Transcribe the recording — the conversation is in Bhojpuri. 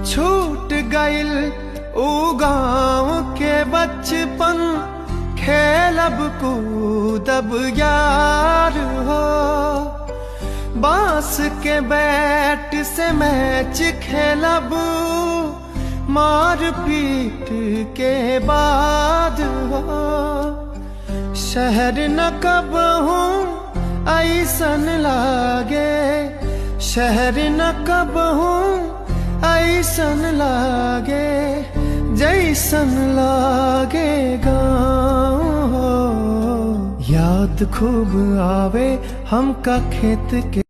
छूट गइल ऊ गाँव के बचपन, खेलब कूदब यार हो। बांस के बैट से मैच खेलब, मार पीट के बाद हो। शहर न कबहू ऐसन लागे, शहर न कबहू ऐसन लागे, जैसन लागे गाँव हो। याद खूब आवे हमका खेत के